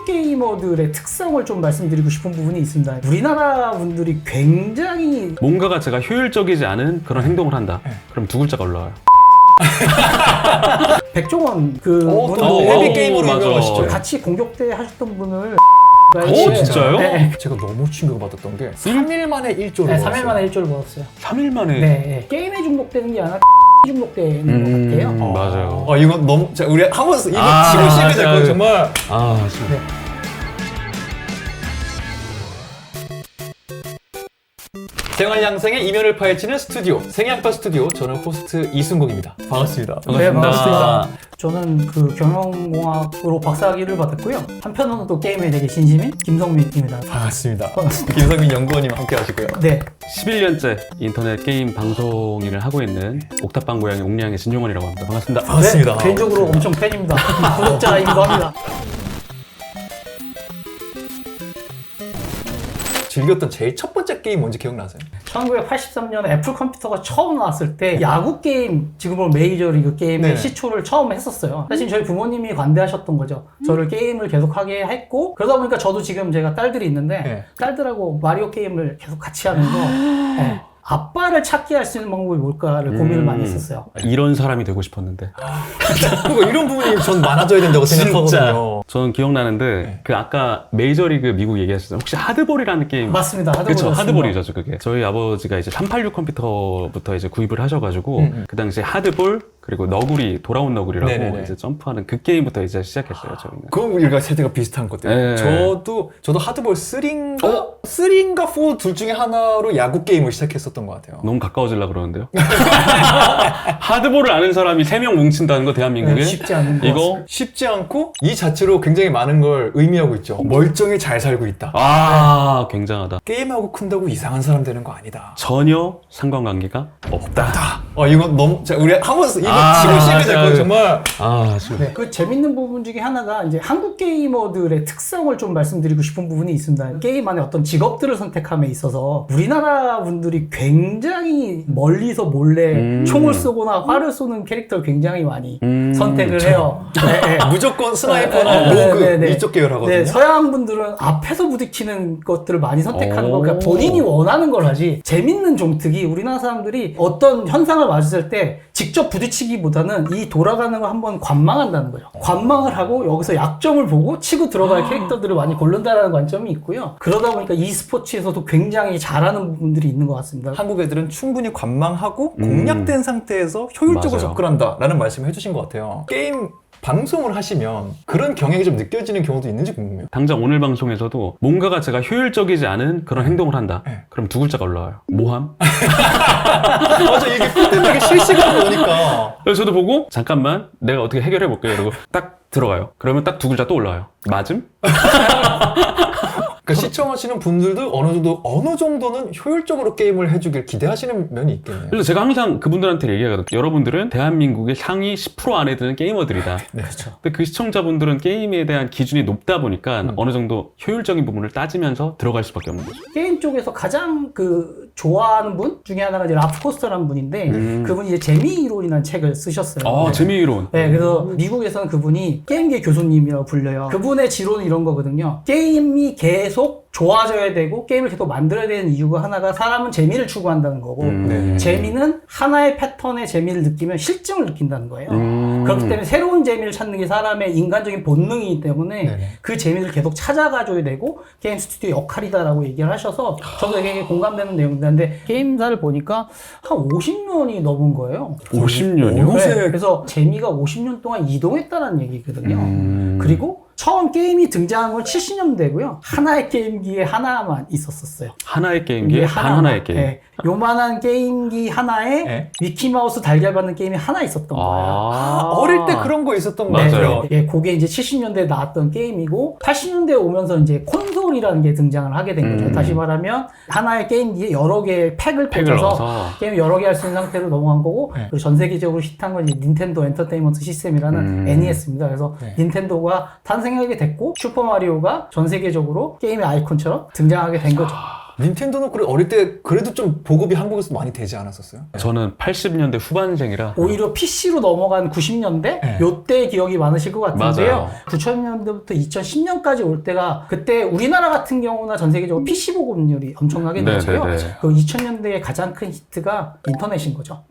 게이머들의 특성을 좀 말씀드리고 싶은 부분이 있습니다. 우리나라 분들이 굉장히 뭔가가 제가 효율적이지 않은 그런 행동을 한다. 그럼 두 글자가 올라와요. 백종원 또 헤비 게이머로 맞아. 유명하시죠. 같이 공격대 하셨던 분을 진짜요? 네. 제가 너무 충격받았던 게 3일 만에 1조를 네, 3일 만에 1조를 벌었어요. 3일 만에. 네, 게임에 중독되는 게 아니라 중독되는 것 같아요. 맞아요. 이건 너무 우리 한번 이거 지금 시작이 될 거예요. 정말. 진짜. 네. 생활양생의 이면을 파헤치는 스튜디오 생양파 스튜디오. 저는 호스트 이순국입니다. 반갑습니다. 네, 반갑습니다. 저는 그 경영공학으로 박사학위를 받았고요. 한편으로는 또 게임에 되게 진심인 김성민입니다. 반갑습니다. 반갑습니다. 김성민 연구원님 함께 하시고요. 네, 11년째 인터넷 게임 방송 일을 하고 있는 옥탑방 고양이 옥량의 진종원이라고 합니다. 반갑습니다. 반갑습니다. 네, 개인적으로 엄청 팬입니다. 구독자이기도 합니다. 즐겼던 제일 첫 번째 게임 뭔지 기억나세요? 1983년에 애플 컴퓨터가 처음 나왔을 때 야구 게임, 지금 보면 메이저리그 게임의 네. 시초를 처음 했었어요. 사실 저희 부모님이 관대하셨던 거죠. 저를 게임을 계속 하게 했고, 그러다 보니까 저도 지금 제가 딸들이 있는데 네. 딸들하고 마리오 게임을 계속 같이 하면서 네, 아빠를 찾게 할 수 있는 방법이 뭘까를 고민을 많이 했었어요. 이런 사람이 되고 싶었는데. 그리고 이런 부분이 전 많아져야 된다고 생각하거든요. 저는 기억나는데 그 아까 메이저리그 미국 얘기하셨잖아요. 혹시 하드볼이라는 게임 맞습니다. 그렇죠. 하드볼이었습니다. 하드볼이죠, 그게. 저희 아버지가 이제 386 컴퓨터부터 이제 구입을 하셔가지고 그 당시에 하드볼 그리고 너구리, 돌아온 너구리라고 네네네. 이제 점프하는 그 게임부터 이제 시작했어요, 저희는. 그럼 우리가 세대가 비슷한 것 같아요. 네. 저도 하드볼 3인가 4 둘 중에 하나로 야구 게임을 시작했었던 것 같아요. 너무 가까워지려고 그러는데요. 하드볼을 아는 사람이 3명 뭉친다는 거 대한민국에. 네, 쉽지 않은 것 이거 같습니다. 쉽지 않고 이 자체로 굉장히 많은 걸 의미하고 있죠. 멀쩡히 잘 살고 있다. 굉장하다. 게임하고 큰다고 이상한 사람 되는 거 아니다. 전혀 상관관계가 없다. 이건 너무 우리 한번 이거 지금 시작이 될 거예요. 정말. 지금. 네, 그 재밌는 부분 중에 하나가 이제 한국 게이머들의 특성을 좀 말씀드리고 싶은 부분이 있습니다. 게임 안에 어떤 직업들을 선택함에 있어서 우리나라 분들이 굉장히 멀리서 몰래 총을 쏘거나 활을 쏘는 캐릭터를 굉장히 많이 선택을 해요. 네, 무조건 스나이퍼나 로그 이쪽 계열 하거든요. 네, 서양 분들은 앞에서 부딪히는 것들을 많이 선택하는 거, 그러니까 본인이 원하는 걸 하지. 재밌는 종특이 우리나라 사람들이 어떤 현상을 맞았을 때 직접 부딪히기보다는 이 돌아가는 걸 한번 관망한다는 거죠. 관망을 하고 여기서 약점을 보고 치고 들어갈 캐릭터들을 많이 고른다는 관점이 있고요. 그러다 보니까 e스포츠에서도 굉장히 잘하는 부분들이 있는 것 같습니다. 한국 애들은 충분히 관망하고 공략된 상태에서 효율적으로 맞아요. 접근한다라는 말씀을 해주신 것 같아요. 게임 방송을 하시면 그런 경향이 좀 느껴지는 경우도 있는지 궁금해요. 당장 오늘 방송에서도 뭔가가 제가 효율적이지 않은 그런 행동을 한다. 네. 그럼 두 글자가 올라와요. 모함? 맞아, 이게 피드백이 실시간으로 오니까. 그래서 저도 보고 잠깐만 내가 어떻게 해결해 볼게요. 이러고 딱 들어가요. 그러면 딱 두 글자 또 올라와요. 맞음? 그러니까 시청하시는 분들도 어느 정도는 효율적으로 게임을 해주길 기대하시는 면이 있겠네요. 그래서 제가 항상 그분들한테 얘기하거든요. 여러분들은 대한민국의 상위 10% 안에 드는 게이머들이다. 네. 그렇죠. 근데 그 시청자분들은 게임에 대한 기준이 높다 보니까 어느 정도 효율적인 부분을 따지면서 들어갈 수밖에 없는 거죠. 게임 쪽에서 가장 좋아하는 분 중에 하나가 이제 라프코스터라는 분인데 그분이 이제 재미이론이라는 책을 쓰셨어요. 재미이론. 네, 그래서 미국에서는 그분이 게임계 교수님이라고 불려요. 그분의 지론은 이런 거거든요. 게임이 계속 좋아져야 되고 게임을 계속 만들어야 되는 이유가 하나가 사람은 재미를 추구한다는 거고 재미는 하나의 패턴의 재미를 느끼면 실증을 느낀다는 거예요. 그렇기 때문에 새로운 재미를 찾는 게 사람의 인간적인 본능이기 때문에 네네. 그 재미를 계속 찾아가줘야 되고 게임 스튜디오 역할이다라고 얘기를 하셔서 저도 되게 공감되는 내용인데 게임사를 보니까 한 50년이 넘은 거예요. 50년이요? 네, 그래서 재미가 50년 동안 이동했다는 얘기거든요. 그리고 처음 게임이 등장한 건 70년대고요. 하나의 게임기에 하나만 있었었어요. 하나의 게임기에 이게 하나의 게임. 네. 요만한 게임기 하나에 네. 미키마우스 달걀 받는 게임이 하나 있었던 거예요. 어릴 때 그런 거 있었던 거 맞아요. 같아요. 예, 그게 이제 70년대에 나왔던 게임이고 80년대에 오면서 이제 콘솔이라는 게 등장을 하게 된 거죠. 다시 말하면 하나의 게임기에 여러 개의 팩을 꽂아서 넣어서. 게임 여러 개 할 수 있는 상태로 넘어간 거고 네. 그리고 전 세계적으로 히트한 건 이제 닌텐도 엔터테인먼트 시스템이라는 NES입니다. 그래서 네. 닌텐도가 탄생하게 됐고 슈퍼마리오가 전 세계적으로 게임의 아이콘처럼 등장하게 된 거죠. 닌텐도는 그래 어릴 때 그래도 좀 보급이 한국에서 많이 되지 않았었어요? 저는 80년대 후반생이라 오히려 PC로 넘어간 90년대? 네. 요때 기억이 많으실 것 같은데요. 맞아요. 90년대부터 2010년까지 올 때가 그때 우리나라 같은 경우나 전 세계적으로 PC 보급률이 엄청나게 네, 낮고요. 네, 네. 그 2000년대의 가장 큰 히트가 인터넷인 거죠.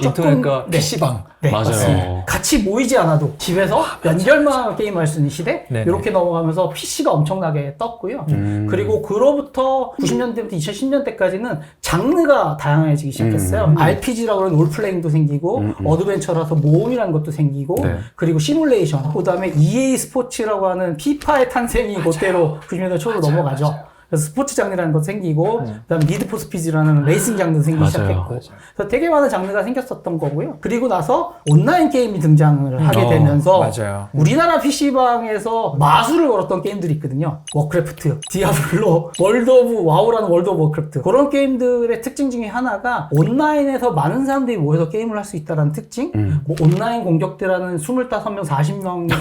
인터넷과 네. PC방. 네, 맞아요. 맞습니다. 같이 모이지 않아도 집에서 연결만 게임할 수 있는 시대? 네네. 이렇게 넘어가면서 PC가 엄청나게 떴고요. 그리고 그로부터 90년대부터 2010년대까지는 장르가 다양해지기 시작했어요. RPG라고 하는 롤플레잉도 생기고 어드벤처라서 모험이라는 것도 생기고 네. 그리고 시뮬레이션, 그 다음에 EA 스포츠라고 하는 피파의 탄생이 그때로 90년대 초로 넘어가죠. 그래서 스포츠 장르라는 것도 생기고 그다음에 니드포 스피드라는 레이싱 장르도 생기기 맞아요. 시작했고 그래서 되게 많은 장르가 생겼었던 거고요. 그리고 나서 온라인 게임이 등장을 하게 되면서 맞아요. 우리나라 PC방에서 마술을 걸었던 게임들이 있거든요. 워크래프트, 디아블로, 월드 오브 와우라는 월드 오브 워크래프트, 그런 게임들의 특징 중에 하나가 온라인에서 많은 사람들이 모여서 게임을 할 수 있다는 특징. 뭐 온라인 공격대라는 25명, 40명에서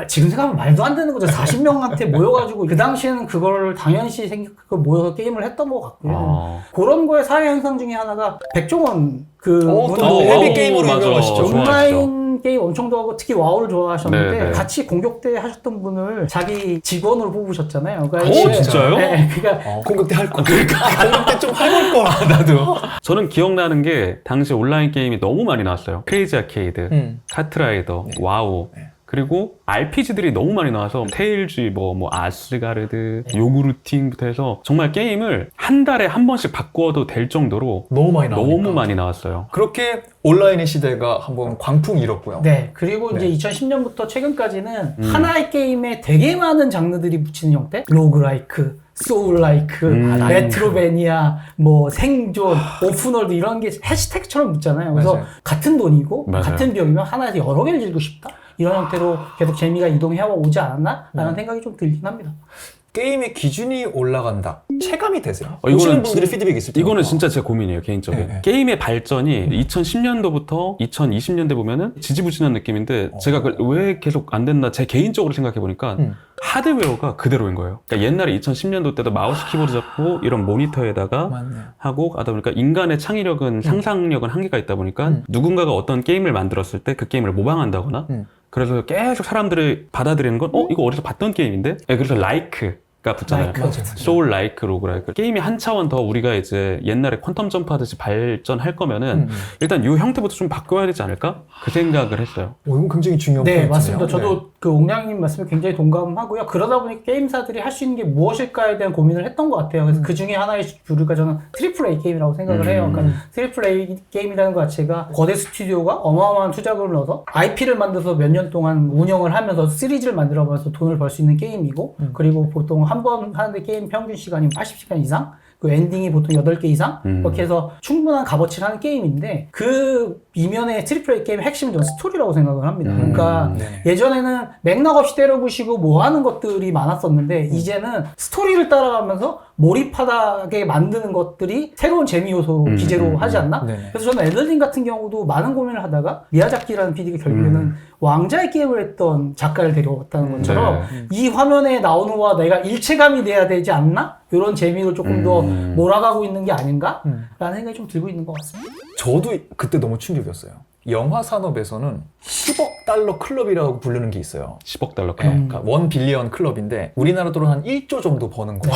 지금 생각하면 말도 안 되는 거죠. 40명한테 모여가지고 그 당시에는 그걸 당연시 생각하고 모여서 게임을 했던 것 같고요. 그런 거의 사회 현상 중에 하나가 백종원 또 헤비 게이머로 맞아. 유명하시죠. 온라인 게임 엄청 좋아하고 특히 와우를 좋아하셨는데 네, 네. 같이 공격대 하셨던 분을 자기 직원으로 뽑으셨잖아요. 그러니까 오, 이게- 진짜요? 네, 그러니까 공격대 할 거. 공격대 좀 해볼 거. 나도. 저는 기억나는 게 당시 온라인 게임이 너무 많이 나왔어요. 크레이지 아케이드, 카트라이더, 와우. 그리고 RPG들이 너무 많이 나와서 테일즈, 뭐 아스가르드, 요구르팅부터 해서 정말 게임을 한 달에 한 번씩 바꾸어도 될 정도로 너무 많이 나오니까. 너무 많이 나왔어요. 그렇게 온라인의 시대가 한번 광풍이 일었고요. 네, 그리고 이제 2010년부터 최근까지는 하나의 게임에 되게 많은 장르들이 붙이는 형태? 로그라이크, 소울라이크, 메트로베니아, 뭐 생존, 오픈월드 이런 게 해시태그처럼 붙잖아요. 그래서 맞아요. 같은 돈이고 맞아요. 같은 비용이면 하나에서 여러 개를 즐기고 싶다. 이런 형태로 계속 재미가 이동해 오지 않았나? 라는 생각이 좀 들긴 합니다. 게임의 기준이 올라간다. 체감이 되세요? 이거는 보시는 분들의 피드백이 있을 텐데. 이거는 진짜 제 고민이에요, 개인적으로. 네. 게임의 발전이 2010년도부터 2020년대 보면은 지지부진한 느낌인데 제가 왜 계속 안 됐나 제 개인적으로 생각해 보니까 하드웨어가 그대로인 거예요. 그러니까 옛날에 2010년도 때도 마우스 키보드 잡고 이런 모니터에다가 맞네요. 하고 하다 보니까 인간의 창의력은 상상력은 한계가 있다 보니까 누군가가 어떤 게임을 만들었을 때 그 게임을 모방한다거나 그래서 계속 사람들이 받아들이는 건 이거 어디서 봤던 게임인데? 네, 그래서 라이크가 붙잖아요. 라이크. 맞아요. 소울 라이크, 로그라이크. 게임이 한 차원 더 우리가 이제 옛날에 퀀텀 점프 하듯이 발전할 거면은 일단 이 형태부터 좀 바꿔야 되지 않을까? 그 생각을 했어요. 이건 굉장히 중요한 네, 포인트네요. 맞습니다. 저도 그 옥량님 말씀에 굉장히 동감하고요. 그러다 보니 게임사들이 할 수 있는 게 무엇일까에 대한 고민을 했던 것 같아요. 그래서 그 중에 하나의 주류가 저는 트리플 A 게임이라고 생각을 해요. 그러니까 트리플 A 게임이라는 것 자체가 거대 스튜디오가 어마어마한 투자금을 넣어서 IP를 만들어서 몇 년 동안 운영을 하면서 시리즈를 만들어가면서 돈을 벌 수 있는 게임이고 그리고 보통 한 번 하는데 게임 평균 시간이 80시간 이상? 그 엔딩이 보통 8개 이상? 그렇게 해서 충분한 값어치를 하는 게임인데 그 이면의 트리플 A 게임의 핵심은 저는 스토리라고 생각을 합니다. 그러니까 네. 예전에는 맥락 없이 때려부시고 뭐 하는 것들이 많았었는데 이제는 스토리를 따라가면서 몰입하게 만드는 것들이 새로운 재미 요소 기재로 하지 않나? 네네. 그래서 저는 엘든링 같은 경우도 많은 고민을 하다가 미야자키라는 PD가 결국에는 왕자의 게임을 했던 작가를 데려왔다는 것처럼 이 화면에 나오는 거와 내가 일체감이 돼야 되지 않나? 이런 재미로 조금 더 몰아가고 있는 게 아닌가? 라는 생각이 좀 들고 있는 것 같습니다. 저도 그때 너무 충격이었어요. 영화 산업에서는 10억 달러 클럽이라고 부르는 게 있어요. 10억 달러 클럽. 그러니까 1 빌리언 클럽인데 우리나라 돈으로 한 1조 정도 버는 거예요.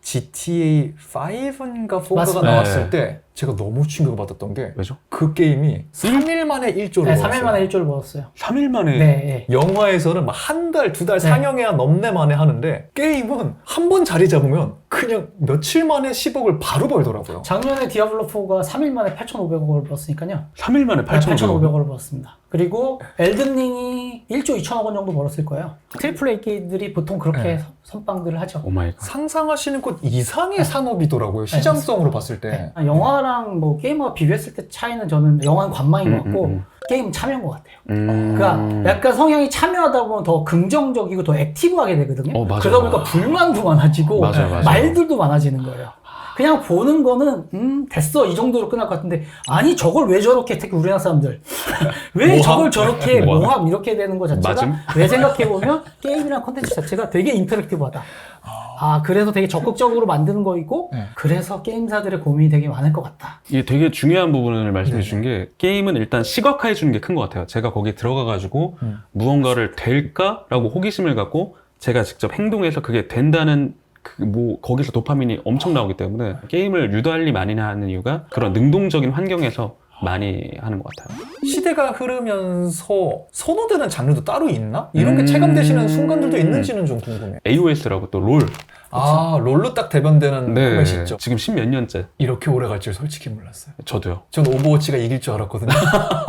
GTA 5인가 4가 맞습니다. 나왔을 네. 때 제가 너무 충격을 받았던 게 왜죠? 그 게임이 3일 만에 1조를 네, 벌었어요. 3일 만에 1조를 벌었어요. 3일 만에. 네, 네. 영화에서는 막 한 달, 두 달 상영해야 넘네 만에 하는데 게임은 한 번 자리 잡으면 그냥 며칠 만에 10억을 바로 벌더라고요. 작년에 디아블로4가 3일 만에 8,500억을 벌었으니까요. 3일 만에 8,500억을 벌었습니다. 그리고 엘든링이 1조 2천억 원 정도 벌었을 거예요. 트리플 A 게임들이 보통 그렇게 선빵들을 하죠. 오 마이 갓. 상상하시는 것 이상의 산업이더라고요. 시장성으로 봤을 때. 영화랑 뭐 게임과 비교했을 때 차이는 저는 영화는 관망인 것 같고 게임은 참여인 것 같아요. 그러니까 약간 성향이 참여하다 보면 더 긍정적이고 더 액티브하게 되거든요. 맞아요. 그러다 보니까 불만도 많아지고 맞아요. 말들도 많아지는 거예요. 그냥 보는 거는 됐어 이 정도로 끝날 것 같은데 아니 저걸 왜 저렇게 특히 우리나라 사람들 왜 모함? 저걸 저렇게 모함? 모함 이렇게 되는 것 자체가 맞음? 왜 생각해보면 게임이란 콘텐츠 자체가 되게 인터랙티브하다. 그래서 되게 적극적으로 만드는 거이고 네. 그래서 게임사들의 고민이 되게 많을 것 같다. 이게 되게 중요한 부분을 말씀해 네. 주신 게 게임은 일단 시각화해 주는 게 큰 것 같아요. 제가 거기 들어가가지고 무언가를 될까라고 호기심을 갖고 제가 직접 행동해서 그게 된다는 거기서 도파민이 엄청 나오기 때문에 게임을 유달리 많이 하는 이유가 그런 능동적인 환경에서 많이 하는 것 같아요. 시대가 흐르면서 선호되는 장르도 따로 있나? 이런 게 체감되시는 순간들도 있는지는 좀 궁금해요. AOS라고 또 롤. 롤로 딱 대변되는 포맷이 있죠. 지금 10몇 년째. 이렇게 오래 갈 줄 솔직히 몰랐어요. 저도요. 전 오버워치가 이길 줄 알았거든요.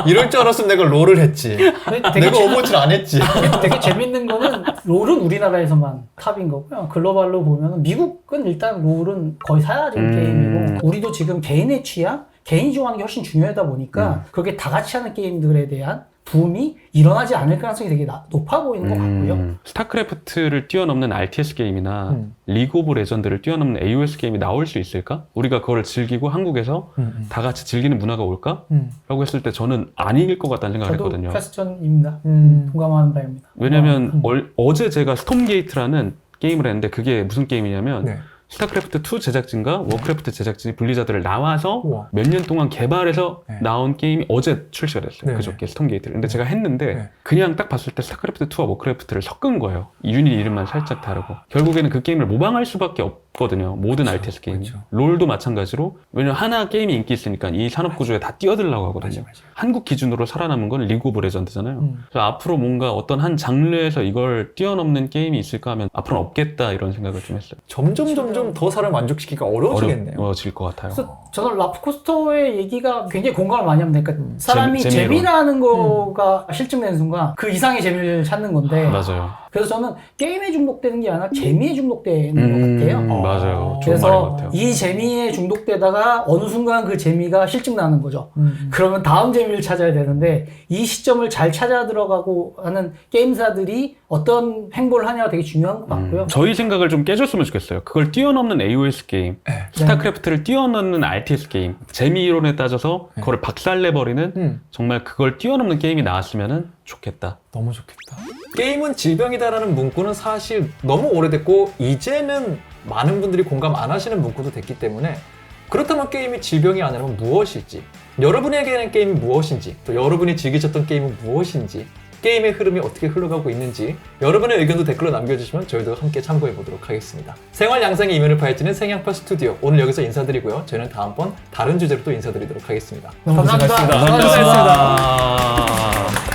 이럴 줄 알았으면 내가 롤을 했지. 되게 내가 오버워치를 안 했지. 되게 재밌는 거는 롤은 우리나라에서만 탑인 거고요. 글로벌로 보면 미국은 일단 롤은 거의 사라진 게임이고 우리도 지금 개인의 취향, 개인이 좋아하는 게 훨씬 중요하다 보니까 그게 다 같이 하는 게임들에 대한 붐이 일어나지 않을 가능성이 되게 높아 보이는 것 같고요. 스타크래프트를 뛰어넘는 RTS 게임이나 리그 오브 레전드를 뛰어넘는 AOS 게임이 나올 수 있을까? 우리가 그걸 즐기고 한국에서 다 같이 즐기는 문화가 올까? 라고 했을 때 저는 아닐 것 같다는 생각을 저도 했거든요. 퀘스천입니다. 동감하는 바입니다. 왜냐면 어제 제가 스톰게이트라는 게임을 했는데 그게 무슨 게임이냐면 네. 스타크래프트2 제작진과 워크래프트 제작진이 분리자들을 나와서 우와. 몇 년 동안 개발해서 네. 나온 게임이 어제 출시가 됐어요. 네. 그저께 스톰게이트를. 근데 제가 했는데 네. 그냥 딱 봤을 때 스타크래프트2와 워크래프트를 섞은 거예요. 유닛 이름만 살짝 다르고. 결국에는 그 게임을 모방할 수밖에 없거든요. 모든 RTS 게임이. 그쵸. 롤도 마찬가지로. 왜냐면 하나 게임이 인기 있으니까 이 산업 구조에 다 뛰어들려고 하거든요. 맞아. 한국 기준으로 살아남은 건 리그 오브 레전드잖아요. 그래서 앞으로 뭔가 어떤 한 장르에서 이걸 뛰어넘는 게임이 있을까 하면 앞으로는 없겠다 이런 생각을 좀 했어요. 점점 더 사람 만족시키기가 어려워지겠네요. 어려워질 것 같아요. 그래서 저는 라프코스터의 얘기가 굉장히 공감을 많이 합니다. 그러니까 사람이 재미로. 재미라는 거가 실증되는 순간 그 이상의 재미를 찾는 건데 맞아요. 그래서 저는 게임에 중독되는 게 아니라 재미에 중독되는 것 같아요. 맞아요. 좋은 말인 것 그래서 같아요. 이 재미에 중독되다가 어느 순간 그 재미가 실증나는 거죠. 그러면 다음 재미를 찾아야 되는데 이 시점을 잘 찾아 들어가고 하는 게임사들이 어떤 행보를 하냐가 되게 중요한 것 같고요. 저희 생각을 좀 깨줬으면 좋겠어요. 그걸 뛰어넘는 AOS 게임, 네. 스타크래프트를 뛰어넘는 RTS 게임, 재미 이론에 따져서 그걸 박살내버리는 정말 그걸 뛰어넘는 게임이 나왔으면 좋겠다. 너무 좋겠다. 게임은 질병이다라는 문구는 사실 너무 오래됐고 이제는 많은 분들이 공감 안 하시는 문구도 됐기 때문에 그렇다면 게임이 질병이 아니라면 무엇일지, 여러분에게는 게임이 무엇인지, 또 여러분이 즐기셨던 게임은 무엇인지, 게임의 흐름이 어떻게 흘러가고 있는지 여러분의 의견도 댓글로 남겨주시면 저희도 함께 참고해보도록 하겠습니다. 생활 양상의 이면을 파헤치는 생양파 스튜디오 오늘 여기서 인사드리고요. 저희는 다음번 다른 주제로 또 인사드리도록 하겠습니다. 감사합니다. 수고하셨습니다. 감사합니다.